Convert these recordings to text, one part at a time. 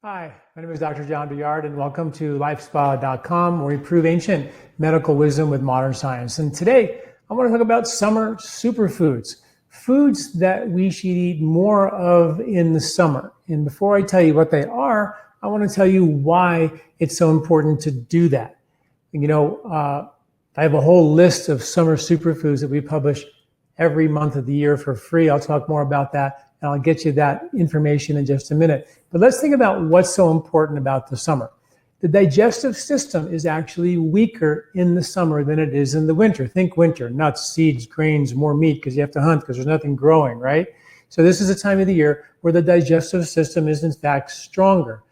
Hi, my name is Dr. John Douillard, and welcome to LifeSpa.com, where we prove ancient medical wisdom with modern science. And today, I want to talk about summer superfoods, foods that we should eat more of in the summer. And before I tell you what they are, I want to tell you why it's so important to do that. I have a whole list of summer superfoods that we publish every month of the year for free. I'll talk more about that, and I'll get you that information in just a minute. But let's think about what's so important about the summer. The digestive system is actually weaker in the summer than it is in the winter. Think winter, nuts, seeds, grains, more meat, because you have to hunt because there's nothing growing, right? So this is a time of the year where the digestive system is in fact stronger.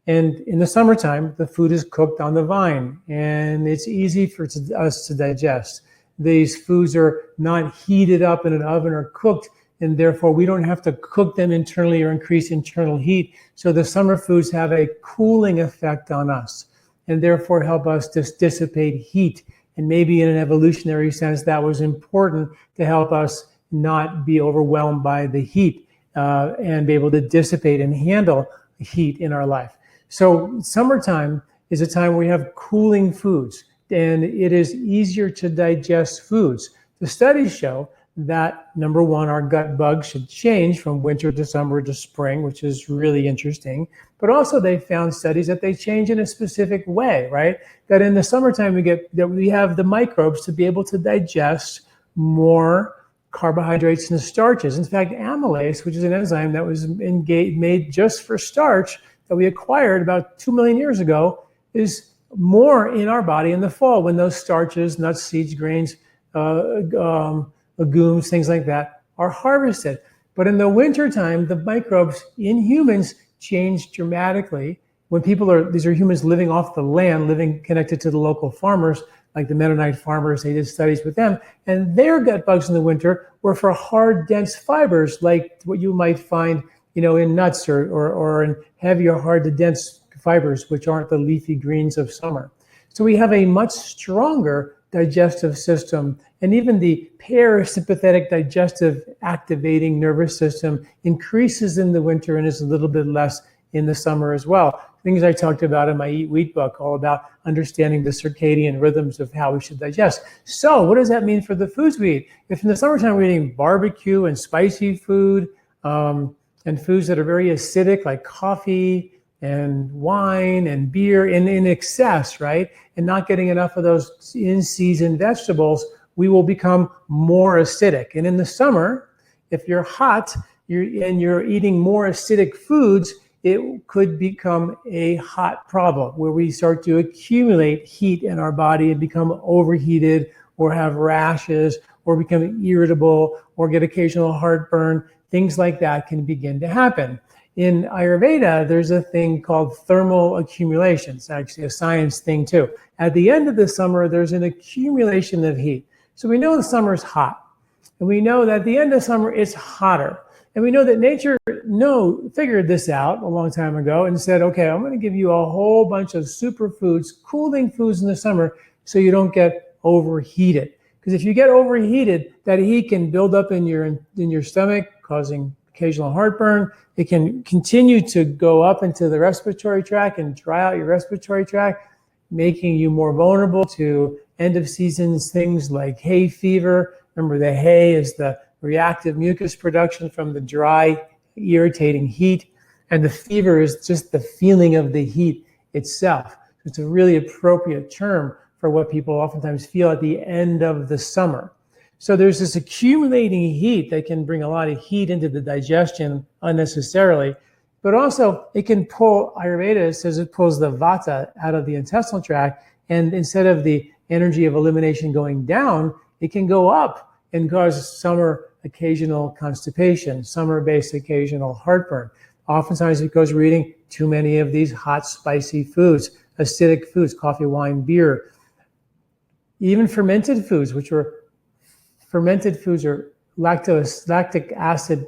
And in the summertime, the food is cooked on the vine, and it's easy for us to digest. These foods are not heated up in an oven or cooked, and therefore we don't have to cook them internally or increase internal heat. So the summer foods have a cooling effect on us, and therefore help us dissipate heat. And maybe in an evolutionary sense, that was important to help us not be overwhelmed by the heat and be able to dissipate and handle heat in our life. So summertime is a time where we have cooling foods, and it is easier to digest foods. The studies show that, number one, our gut bugs should change from winter to summer to spring, which is really interesting. But also they found studies that they change in a specific way, right? That in the summertime we have the microbes to be able to digest more carbohydrates and starches. In fact, amylase, which is an enzyme that was made just for starch, that we acquired about 2 million years ago, is more in our body in the fall when those starches, nuts, seeds, grains, legumes, things like that are harvested. But in the wintertime, the microbes in humans change dramatically. When these are humans living off the land, living connected to the local farmers, like the Mennonite farmers, they did studies with them, and their gut bugs in the winter were for hard, dense fibers, like what you might find in nuts or in heavier, hard to dense fibers, which aren't the leafy greens of summer. So we have a much stronger digestive system, and even the parasympathetic digestive activating nervous system increases in the winter and is a little bit less in the summer as well. Things I talked about in my Eat Wheat book, all about understanding the circadian rhythms of how we should digest. So what does that mean for the foods we eat? If in the summertime we're eating barbecue and spicy food, and foods that are very acidic, like coffee and wine and beer in excess, right? And not getting enough of those in-season vegetables, we will become more acidic. And in the summer, if you're hot and you're eating more acidic foods, it could become a hot problem where we start to accumulate heat in our body and become overheated or have rashes or become irritable or get occasional heartburn. Things like that can begin to happen. In Ayurveda, there's a thing called thermal accumulation. It's actually a science thing too. At the end of the summer, there's an accumulation of heat. So we know the summer is hot, and we know that at the end of summer, it's hotter. And we know that nature figured this out a long time ago and said, okay, I'm going to give you a whole bunch of superfoods, cooling foods in the summer so you don't get overheated. Because if you get overheated, that heat can build up in your stomach, causing occasional heartburn. It can continue to go up into the respiratory tract and dry out your respiratory tract, making you more vulnerable to end of seasons things like hay fever. Remember, the hay is the reactive mucus production from the dry, irritating heat. And the fever is just the feeling of the heat itself. It's a really appropriate term for what people oftentimes feel at the end of the summer. So there's this accumulating heat that can bring a lot of heat into the digestion unnecessarily, but also it can pull, Ayurveda says it pulls the vata out of the intestinal tract, and instead of the energy of elimination going down, it can go up and cause summer occasional constipation, summer-based occasional heartburn. Oftentimes because we're eating too many of these hot, spicy foods, acidic foods, coffee, wine, beer, even fermented foods, are lactic acid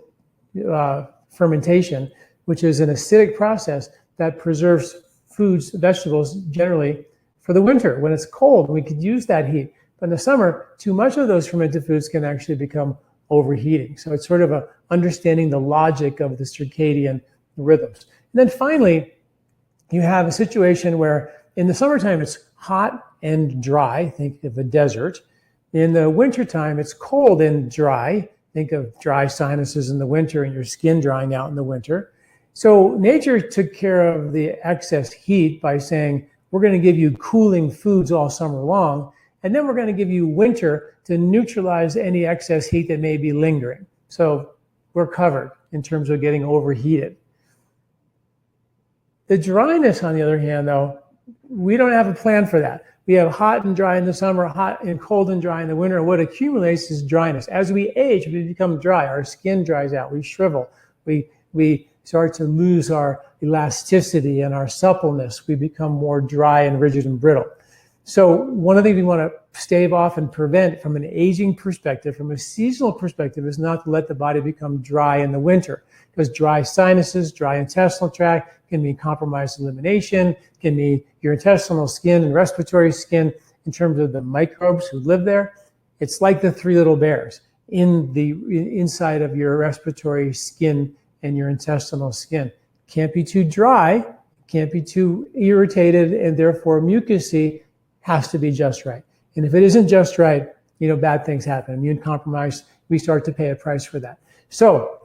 fermentation, which is an acidic process that preserves foods, vegetables generally for the winter when it's cold. We could use that heat. But in the summer, too much of those fermented foods can actually become overheating. So it's sort of understanding the logic of the circadian rhythms. And then finally, you have a situation where in the summertime it's hot and dry, think of a desert. In the wintertime it's cold and dry, think of dry sinuses in the winter and your skin drying out in the winter. So nature took care of the excess heat by saying, we're going to give you cooling foods all summer long, and then we're going to give you winter to neutralize any excess heat that may be lingering. So we're covered in terms of getting overheated. The dryness, on the other hand, though, we don't have a plan for that. We have hot and dry in the summer, hot and cold and dry in the winter. And what accumulates is dryness. As we age, we become dry. Our skin dries out. We shrivel. We start to lose our elasticity and our suppleness. We become more dry and rigid and brittle. So one of the things we want to stave off and prevent from an aging perspective, from a seasonal perspective, is not to let the body become dry in the winter, because dry sinuses, dry intestinal tract can mean compromised elimination, can mean your intestinal skin and respiratory skin in terms of the microbes who live there. It's like the three little bears in the inside of your respiratory skin and your intestinal skin. Can't be too dry, can't be too irritated, and therefore mucousy has to be just right. And if it isn't just right, bad things happen. Immune compromise, we start to pay a price for that. So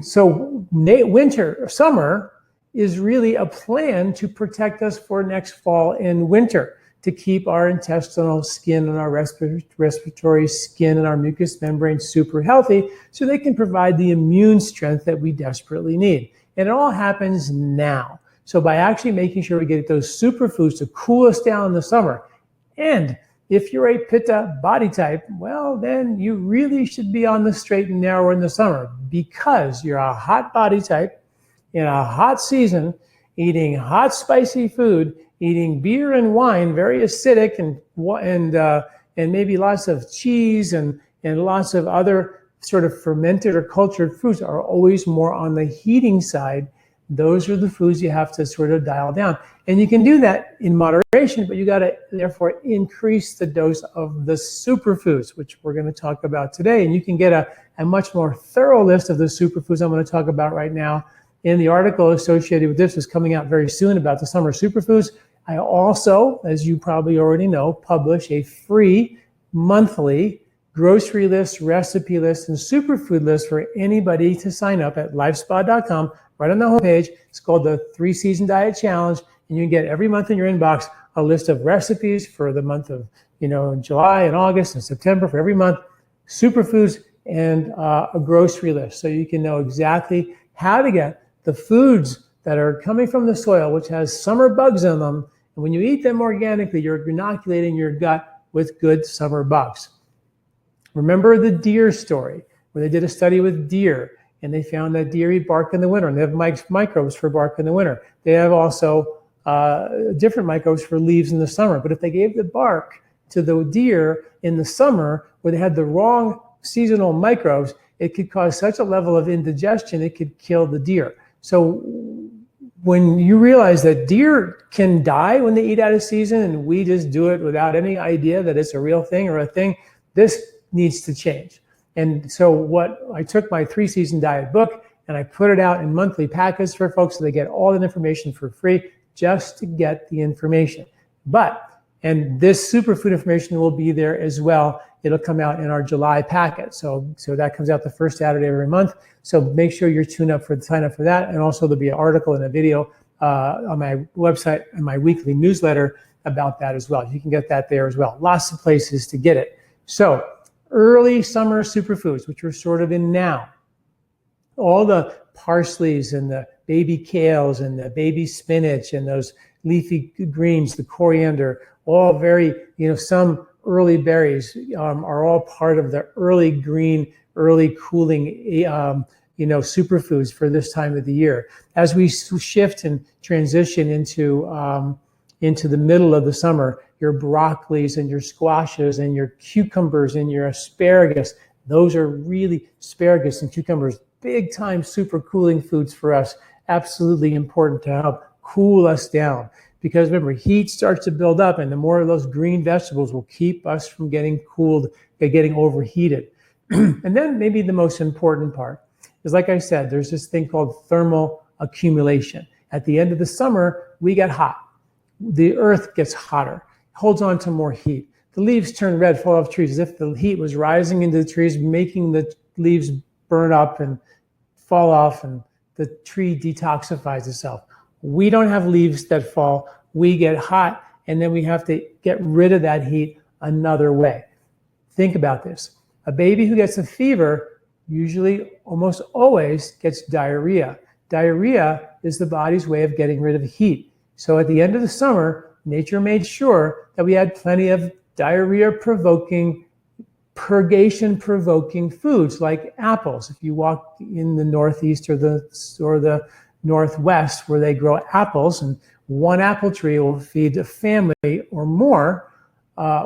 summer is really a plan to protect us for next fall and winter, to keep our intestinal skin and our respiratory skin and our mucous membrane super healthy so they can provide the immune strength that we desperately need. And it all happens now. So by actually making sure we get those superfoods to cool us down in the summer, and if you're a Pitta body type, well, then you really should be on the straight and narrow in the summer, because you're a hot body type in a hot season, eating hot, spicy food, eating beer and wine, very acidic, and maybe lots of cheese and lots of other sort of fermented or cultured foods are always more on the heating side. Those are the foods you have to sort of dial down. And you can do that in moderation, but you got to therefore increase the dose of the superfoods, which we're going to talk about today. And you can get a much more thorough list of the superfoods I'm going to talk about right now in the article associated with this is coming out very soon about the summer superfoods. I also, as you probably already know, publish a free monthly grocery list, recipe list, and superfood list for anybody to sign up at lifespa.com. Right on the homepage, it's called the 3-Season Diet Challenge, and you can get every month in your inbox a list of recipes for the month of July and August and September for every month, superfoods, and a grocery list, so you can know exactly how to get the foods that are coming from the soil, which has summer bugs in them, and when you eat them organically, you're inoculating your gut with good summer bugs. Remember the deer story, where they did a study with deer, and they found that deer eat bark in the winter, and they have microbes for bark in the winter. They have also different microbes for leaves in the summer. But if they gave the bark to the deer in the summer, where they had the wrong seasonal microbes, it could cause such a level of indigestion, it could kill the deer. So when you realize that deer can die when they eat out of season, and we just do it without any idea that it's a real thing or a thing, this needs to change. And so I took my 3-Season Diet book and I put it out in monthly packets for folks so they get all that information for free, just to get the information. And this superfood information will be there as well. It'll come out in our July packet. So that comes out the first Saturday of every month. So make sure you're sign up for that. And also there'll be an article and a video on my website and my weekly newsletter about that as well. You can get that there as well. Lots of places to get it. So early summer superfoods, which we're sort of in now. All the parsleys and the baby kales and the baby spinach and those leafy greens, the coriander, all very, some early berries are all part of the early green, early cooling, superfoods for this time of the year. As we shift and transition into the middle of the summer, your broccolis and your squashes and your cucumbers and your asparagus, those are really, asparagus and cucumbers, big time super cooling foods for us. Absolutely important to help cool us down. Because remember, heat starts to build up, and the more of those green vegetables will keep us from getting cooled, getting overheated. And then maybe the most important part is, like I said, there's this thing called thermal accumulation. At the end of the summer, we get hot. The earth gets hotter, holds on to more heat. The leaves turn red, fall off trees, as if the heat was rising into the trees, making the leaves burn up and fall off, and the tree detoxifies itself. We don't have leaves that fall. We get hot, and then we have to get rid of that heat another way. Think about this. A baby who gets a fever usually, almost always, gets diarrhea. Diarrhea is the body's way of getting rid of heat. So at the end of the summer, nature made sure that we had plenty of diarrhea-provoking, purgation-provoking foods like apples. If you walk in the Northeast or the Northwest where they grow apples, and one apple tree will feed a family or more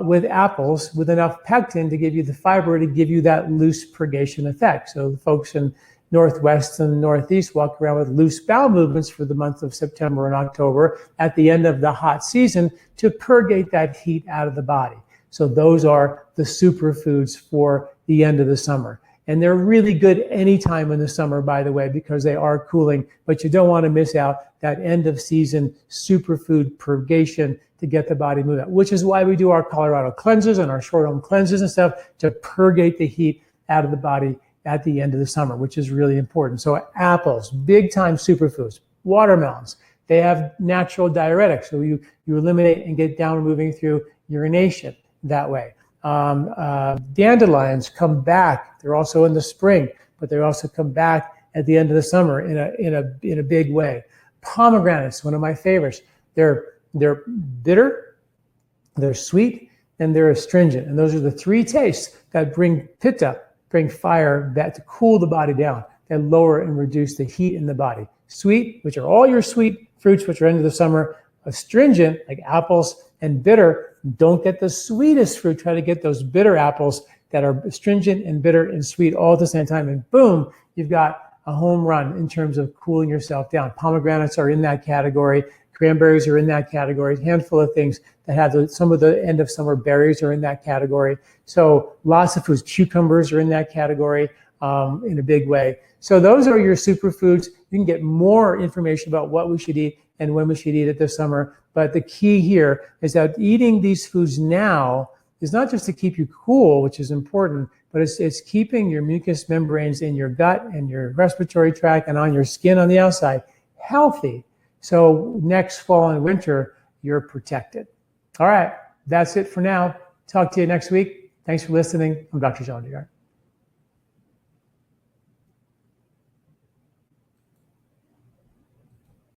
with apples with enough pectin to give you the fiber to give you that loose purgation effect. So the folks in Northwest and Northeast walk around with loose bowel movements for the month of September and October at the end of the hot season to purgate that heat out of the body. So those are the superfoods for the end of the summer. And they're really good any time in the summer, by the way, because they are cooling, but you don't want to miss out that end of season superfood purgation to get the body moving, which is why we do our Colorado cleanses and our short home cleanses and stuff to purgate the heat out of the body at the end of the summer, which is really important. So apples, big time superfoods. Watermelons, they have natural diuretics. So you eliminate and get down moving through urination that way. Dandelions come back. They're also in the spring, but they also come back at the end of the summer in a big way. Pomegranates, one of my favorites. They're bitter, they're sweet, and they're astringent. And those are the three tastes that bring pitta, bring fire, back to cool the body down and lower and reduce the heat in the body. Sweet, which are all your sweet fruits, which are into the summer. Astringent, like apples, and bitter. Don't get the sweetest fruit. Try to get those bitter apples that are astringent and bitter and sweet all at the same time. And boom, you've got a home run in terms of cooling yourself down. Pomegranates are in that category. Cranberries are in that category. A handful of things that have some of the end of summer berries are in that category. So lots of foods. Cucumbers are in that category in a big way. So those are your superfoods. You can get more information about what we should eat and when we should eat it this summer. But the key here is that eating these foods now is not just to keep you cool, which is important, but it's keeping your mucous membranes in your gut and your respiratory tract and on your skin on the outside healthy. So next fall and winter, you're protected. All right, that's it for now. Talk to you next week. Thanks for listening. I'm Dr. John Douillard.